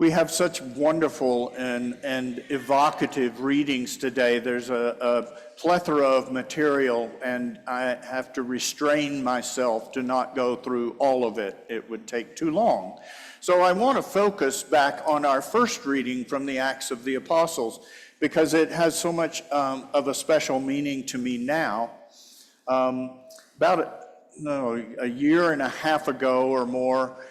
We have such wonderful and evocative readings today. There's a plethora of material, and I have to restrain myself to not go through all of it. It would take too long. So I want to focus back on our first reading from the Acts of the Apostles, because it has so much of a special meaning to me now. About a year and a half ago or more,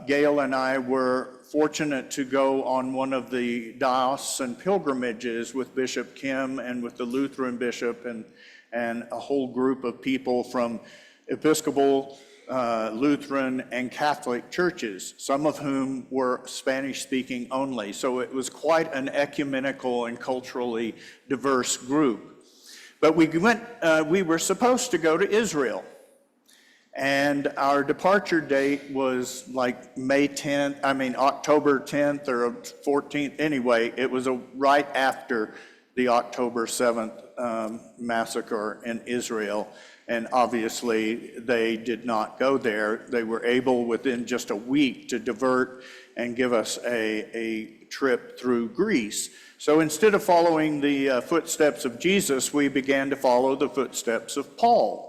Gail and I were fortunate to go on one of the diocesan pilgrimages with Bishop Kim and with the Lutheran bishop and a whole group of people from Episcopal, Lutheran, and Catholic churches, some of whom were Spanish-speaking only. So it was quite an ecumenical and culturally diverse group. But we were supposed to go to Israel. And our departure date was like October 10th or 14th. Anyway, it was right after the October 7th massacre in Israel. And obviously, they did not go there. They were able, within just a week, to divert and give us a trip through Greece. So instead of following the footsteps of Jesus, we began to follow the footsteps of Paul.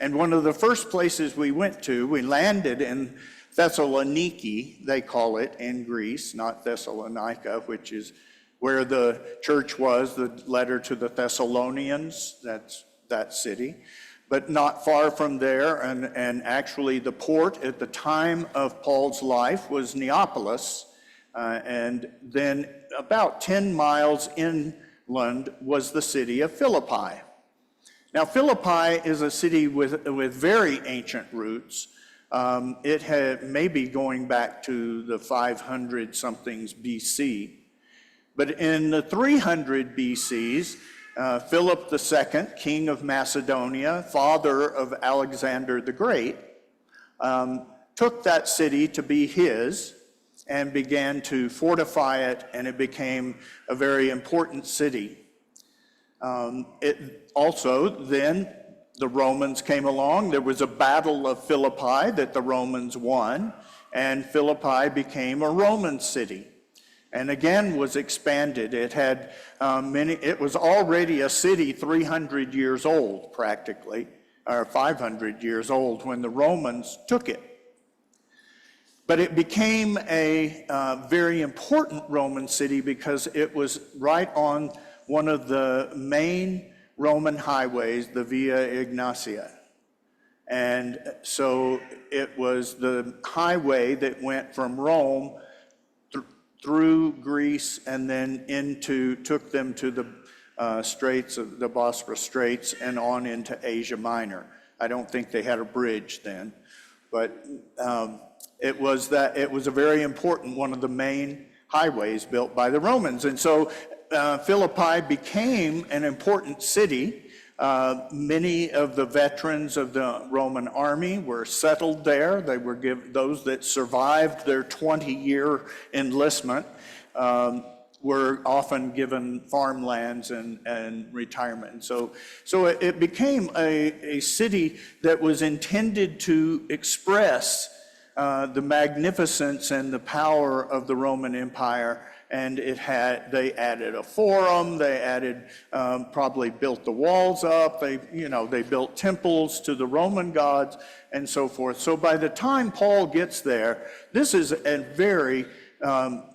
And one of the first places we went to, we landed in Thessaloniki, they call it, in Greece, not Thessalonica, which is where the church was, the letter to the Thessalonians, that's that city. But not far from there, and actually the port at the time of Paul's life was Neapolis, and then about 10 miles inland was the city of Philippi. Now, Philippi is a city with very ancient roots. It had maybe going back to the 500-somethings BC. But in the 300 BCs, Philip II, king of Macedonia, father of Alexander the Great, took that city to be his and began to fortify it, and it became a very important city. Then the Romans came along. There was a battle of Philippi that the Romans won, and Philippi became a Roman city, and again was expanded. It had it was already a city 300 years old, practically, or 500 years old when the Romans took it. But it became a very important Roman city because it was right on one of the main Roman highways, the Via Egnatia. And so it was the highway that went from Rome through Greece and then took them to the straits of the Bosphorus Straits and on into Asia Minor. I don't think they had a bridge then, but it was a very important one of the main highways built by the Romans. And so Philippi became an important city. Many of the veterans of the Roman army were settled there. They were those that survived their 20-year enlistment were often given farmlands and retirement. And so it became a city that was intended to express the magnificence and the power of the Roman Empire. And they added a forum, they probably built the walls up, they built temples to the Roman gods and so forth. So by the time Paul gets there, this is a very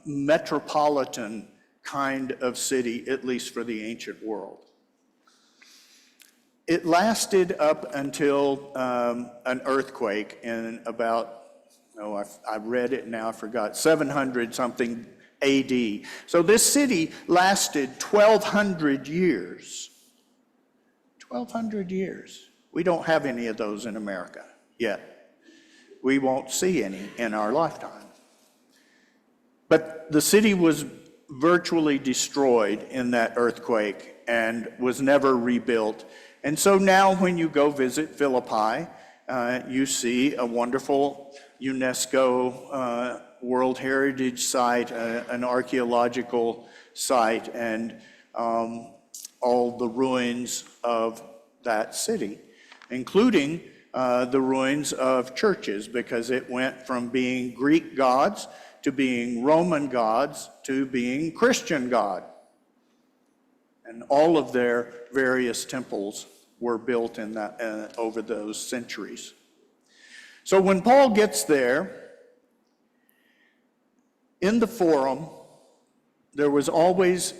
metropolitan kind of city, at least for the ancient world. It lasted up until an earthquake in about, I read it now, I forgot, 700 something AD. So this city lasted 1,200 years. 1,200 years. We don't have any of those in America yet. We won't see any in our lifetime. But the city was virtually destroyed in that earthquake and was never rebuilt. And so now when you go visit Philippi, you see a wonderful UNESCO World Heritage Site, an archaeological site, and all the ruins of that city, including the ruins of churches, because it went from being Greek gods to being Roman gods to being Christian God. And all of their various temples were built in that over those centuries. So when Paul gets there, in the forum, there was always,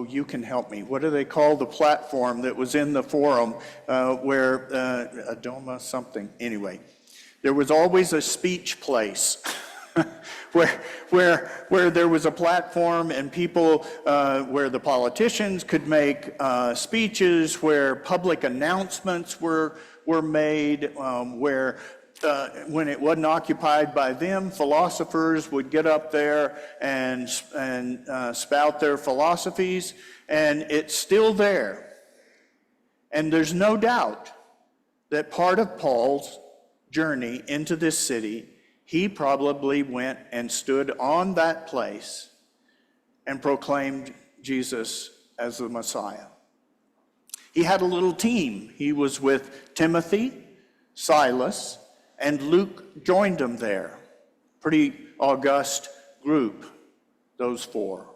you can help me. What do they call the platform that was in the forum where, Adoma something, anyway. There was always a speech place where there was a platform and people, where the politicians could make speeches, where public announcements were made, where when it wasn't occupied by them, philosophers would get up there and spout their philosophies, and it's still there. And there's no doubt that part of Paul's journey into this city, he probably went and stood on that place and proclaimed Jesus as the Messiah. He had a little team. He was with Timothy, Silas, and Luke joined him there. Pretty august group, those four.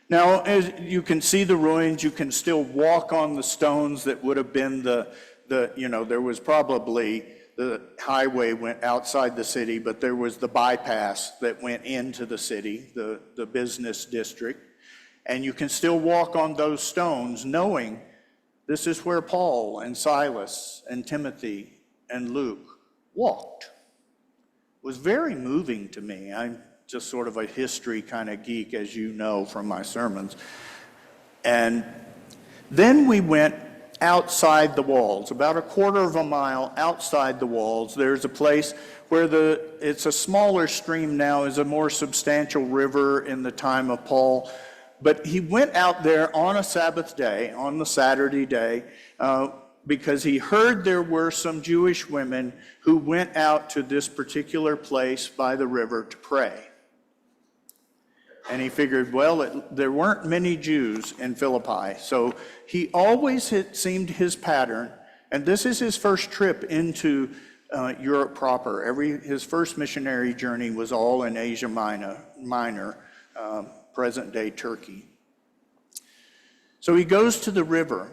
Now, as you can see the ruins, you can still walk on the stones that would have been there was probably the highway went outside the city, but there was the bypass that went into the city, the business district. And you can still walk on those stones knowing this is where Paul and Silas and Timothy and Luke walked. It was very moving to me. I'm just sort of a history kind of geek, as you know from my sermons. And then we went outside the walls, about a quarter of a mile outside the walls. There's a place where it's a smaller stream now, is a more substantial river in the time of Paul. But he went out there on a Sabbath day, on the Saturday day, because he heard there were some Jewish women who went out to this particular place by the river to pray. And he figured, there weren't many Jews in Philippi. So he always, it seemed his pattern, and this is his first trip into Europe proper. His first missionary journey was all in Asia Minor, present-day Turkey. So he goes to the river,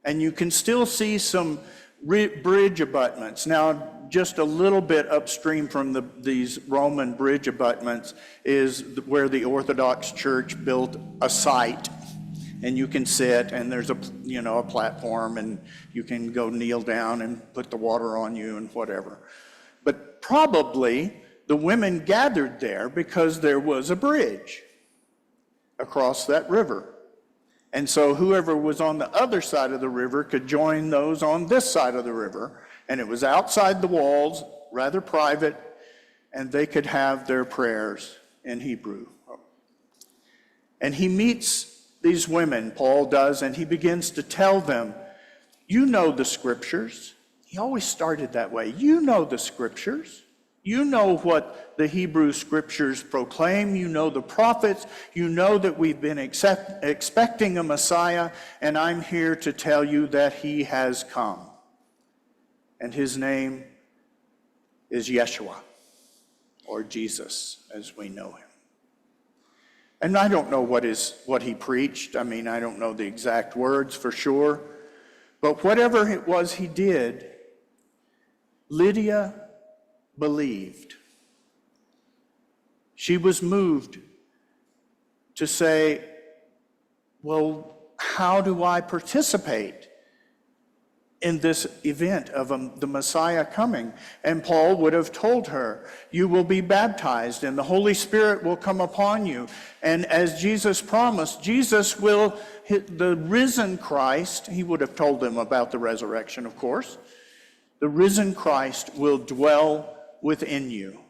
and you can still see some bridge abutments. Now, just a little bit upstream from these Roman bridge abutments is where the Orthodox Church built a site, and you can sit, and there's a platform, and you can go kneel down and put the water on you and whatever. But probably the women gathered there because there was a bridge across that river. And so whoever was on the other side of the river could join those on this side of the river. And it was outside the walls, rather private, and they could have their prayers in Hebrew. And he meets these women, Paul does, and he begins to tell them, you know the scriptures. He always started that way. You know the scriptures. You know what the Hebrew scriptures proclaim. You know the prophets. You know that we've been expecting a Messiah, and I'm here to tell you that he has come. And his name is Yeshua, or Jesus, as we know him. And I don't know what he preached. I mean, I don't know the exact words for sure. But whatever it was he did, Lydia believed. She was moved to say, well, how do I participate in this event of the Messiah coming? And Paul would have told her, you will be baptized and the Holy Spirit will come upon you. And as Jesus promised, Jesus will, the risen Christ, he would have told them about the resurrection, of course. The risen Christ will dwell within you,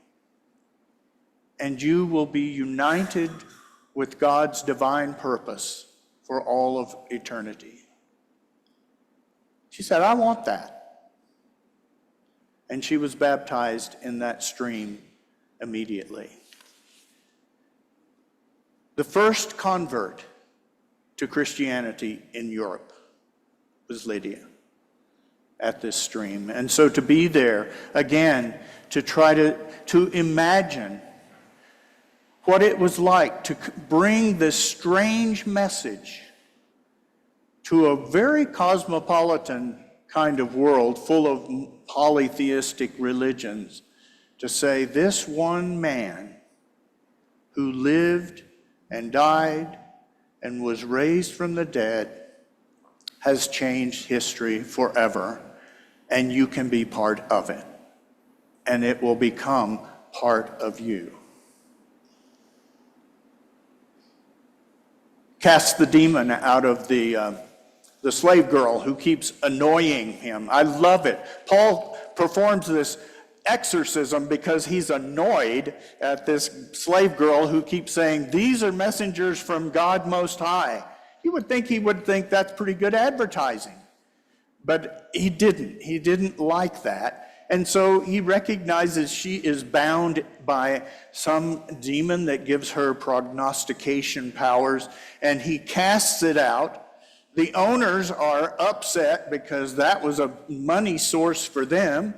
and you will be united with God's divine purpose for all of eternity. She said, I want that. And she was baptized in that stream immediately. The first convert to Christianity in Europe was Lydia at this stream. And so to be there, again, to try to imagine what it was like to bring this strange message to a very cosmopolitan kind of world full of polytheistic religions, to say this one man who lived and died and was raised from the dead has changed history forever, and you can be part of it, and it will become part of you. Cast the demon out of the slave girl who keeps annoying him. I love it. Paul performs this exorcism because he's annoyed at this slave girl who keeps saying, "These are messengers from God Most High." You would think he would think that's pretty good advertising. But he didn't. He didn't like that. And so he recognizes she is bound by some demon that gives her prognostication powers, and he casts it out. The owners are upset because that was a money source for them.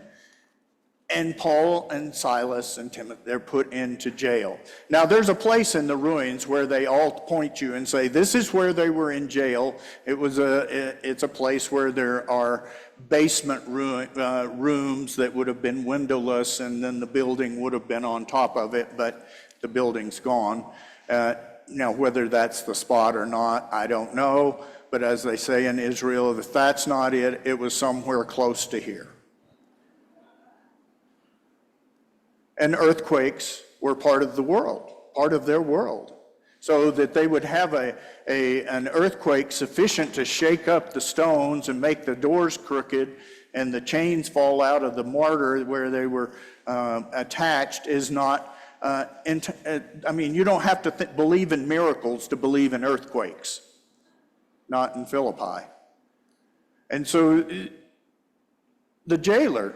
And Paul and Silas and Timothy, they're put into jail. Now, there's a place in the ruins where they all point you and say, this is where they were in jail. It's a place where there are basement rooms that would have been windowless, and then the building would have been on top of it, but the building's gone. Now, whether that's the spot or not, I don't know. But as they say in Israel, if that's not it, it was somewhere close to here. And earthquakes were part of the world, part of their world. So that they would have an earthquake sufficient to shake up the stones and make the doors crooked and the chains fall out of the mortar where they were attached is not, you don't have to believe in miracles to believe in earthquakes. Not in Philippi. And so the jailer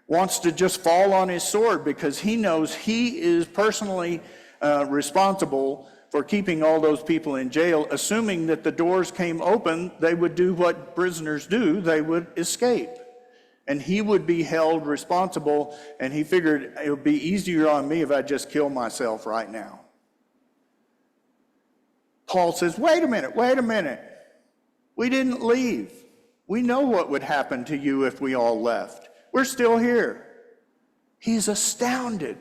wants to just fall on his sword because he knows he is personally responsible for keeping all those people in jail. Assuming that the doors came open, they would do what prisoners do, they would escape. And he would be held responsible, and he figured it would be easier on me if I just kill myself right now. Paul says, wait a minute. We didn't leave. We know what would happen to you if we all left. We're still here. He's astounded.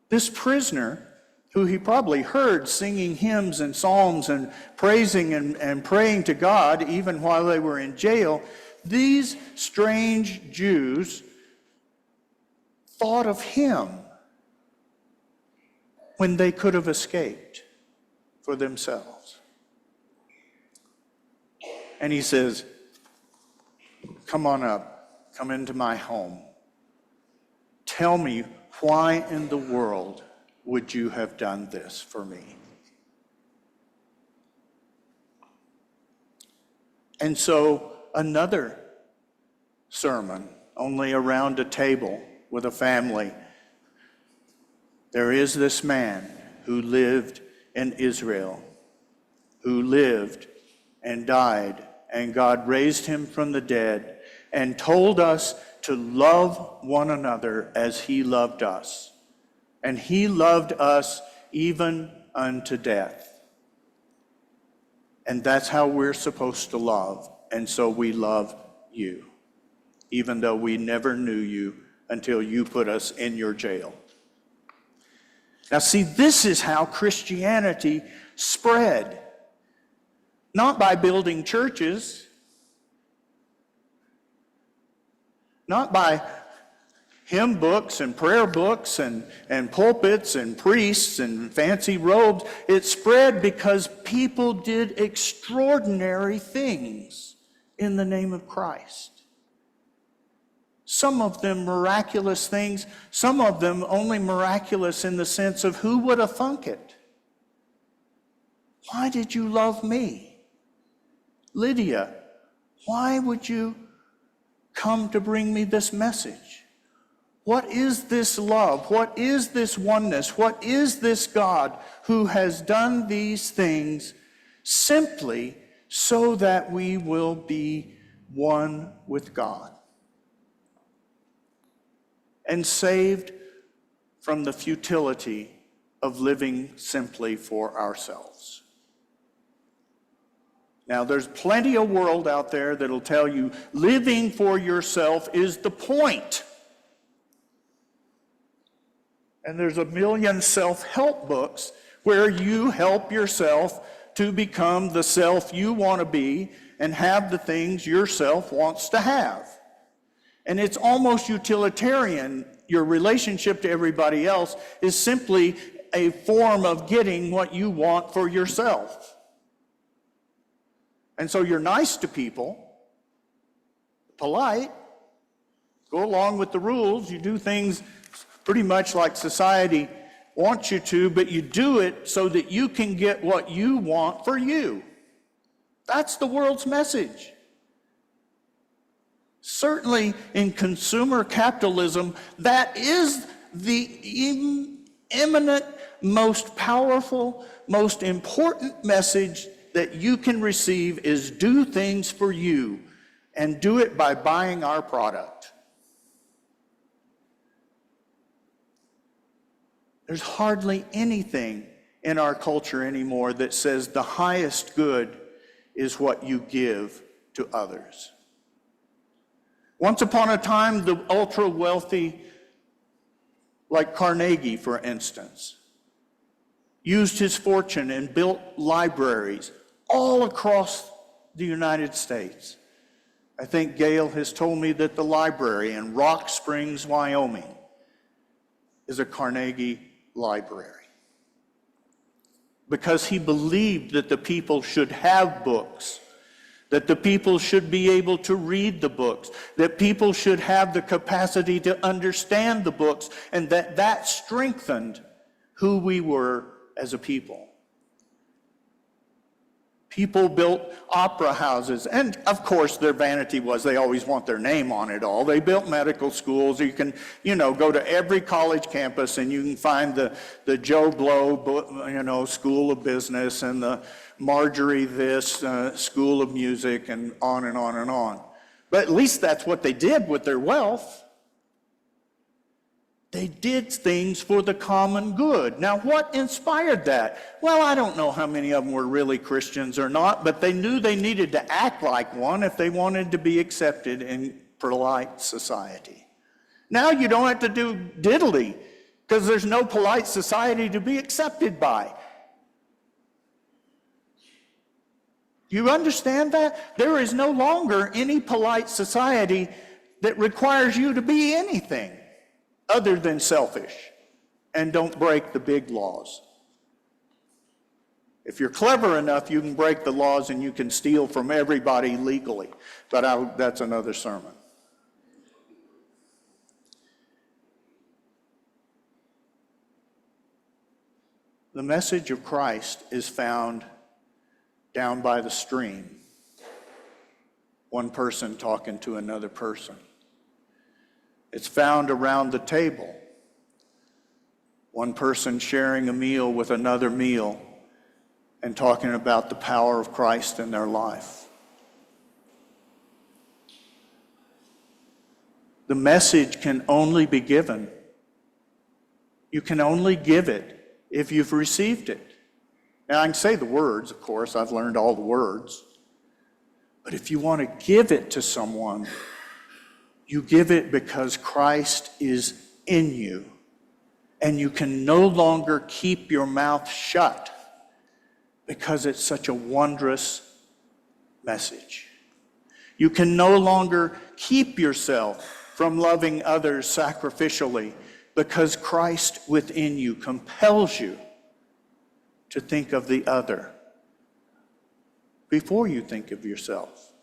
This prisoner, who he probably heard singing hymns and psalms and praising and praying to God even while they were in jail, these strange Jews thought of him when they could have escaped for themselves. And he says, come on up, come into my home. Tell me, why in the world would you have done this for me? And so another sermon, only around a table with a family. There is this man who lived in Israel, who lived and died, and God raised him from the dead and told us to love one another as he loved us. And he loved us even unto death. And that's how we're supposed to love. And so we love you, even though we never knew you until you put us in your jail. Now see, this is how Christianity spread. Not by building churches, not by hymn books and prayer books and pulpits and priests and fancy robes. It spread because people did extraordinary things in the name of Christ. Some of them miraculous things, some of them only miraculous in the sense of who would have thunk it? Why did you love me? Lydia, why would you come to bring me this message? What is this love? What is this oneness? What is this God who has done these things simply so that we will be one with God? and saved from the futility of living simply for ourselves. Now, there's plenty of world out there that'll tell you living for yourself is the point. And there's a million self-help books where you help yourself to become the self you want to be and have the things yourself wants to have. And it's almost utilitarian. Your relationship to everybody else is simply a form of getting what you want for yourself. And so you're nice to people, polite, go along with the rules, you do things pretty much like society wants you to, but you do it so that you can get what you want for you. That's the world's message. Certainly in consumer capitalism, that is the eminent, most powerful, most important message that you can receive is do things for you, and do it by buying our product. There's hardly anything in our culture anymore that says the highest good is what you give to others. Once upon a time, the ultra-wealthy, like Carnegie, for instance, used his fortune and built libraries all across the United States. I think Gail has told me that the library in Rock Springs, Wyoming, is a Carnegie library. Because he believed that the people should have books, that the people should be able to read the books, that people should have the capacity to understand the books, and that strengthened who we were as a people. People built opera houses, and of course their vanity was they always want their name on it all. They built medical schools. You can, go to every college campus and you can find the Joe Blow, School of Business, and the Marjorie this, School of Music, and on and on and on. But at least that's what they did with their wealth. They did things for the common good. Now, what inspired that? Well, I don't know how many of them were really Christians or not, but they knew they needed to act like one if they wanted to be accepted in polite society. Now you don't have to do diddly because there's no polite society to be accepted by. You understand that? There is no longer any polite society that requires you to be anything other than selfish and don't break the big laws. If you're clever enough, you can break the laws and you can steal from everybody legally. But that's another sermon. The message of Christ is found down by the stream. One person talking to another person. It's found around the table. One person sharing a meal with another meal and talking about the power of Christ in their life. The message can only be given. You can only give it if you've received it. Now, I can say the words, of course. I've learned all the words. But if you want to give it to someone, you give it because Christ is in you, and you can no longer keep your mouth shut because it's such a wondrous message. You can no longer keep yourself from loving others sacrificially because Christ within you compels you to think of the other before you think of yourself.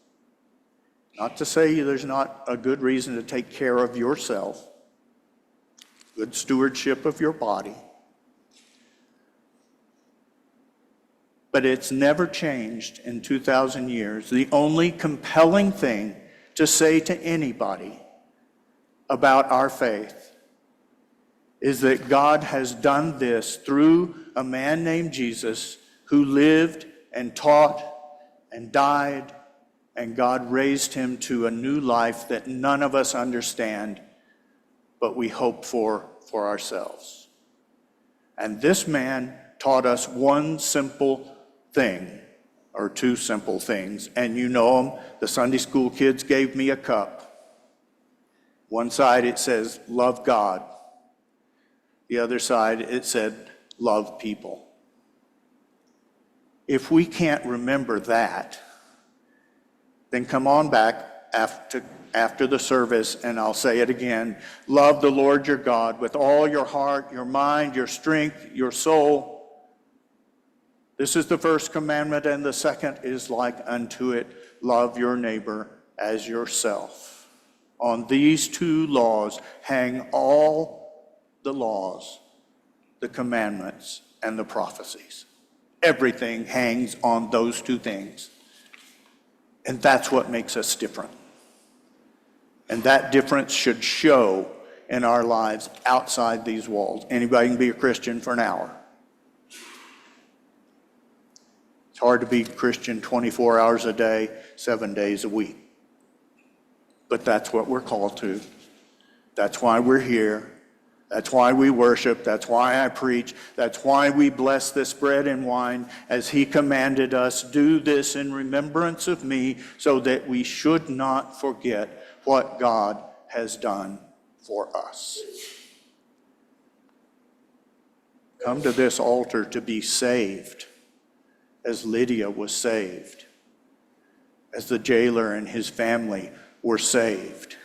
Not to say there's not a good reason to take care of yourself, good stewardship of your body. But it's never changed in 2,000 years. The only compelling thing to say to anybody about our faith is that God has done this through a man named Jesus who lived and taught and died, and God raised him to a new life that none of us understand, but we hope for ourselves. And this man taught us one simple thing, or two simple things, and you know them. The Sunday school kids gave me a cup. One side it says, love God. The other side it said, love people. If we can't remember that, then come on back after the service, and I'll say it again. Love the Lord your God with all your heart, your mind, your strength, your soul. This is the first commandment, and the second is like unto it. Love your neighbor as yourself. On these two laws hang all the laws, the commandments, and the prophecies. Everything hangs on those two things. And that's what makes us different. And that difference should show in our lives outside these walls. Anybody can be a Christian for an hour. It's hard to be a Christian 24 hours a day, 7 days a week. But that's what we're called to. That's why we're here. That's why we worship. That's why I preach. That's why we bless this bread and wine as he commanded us. Do this in remembrance of me, so that we should not forget what God has done for us. Come to this altar to be saved, as Lydia was saved, as the jailer and his family were saved.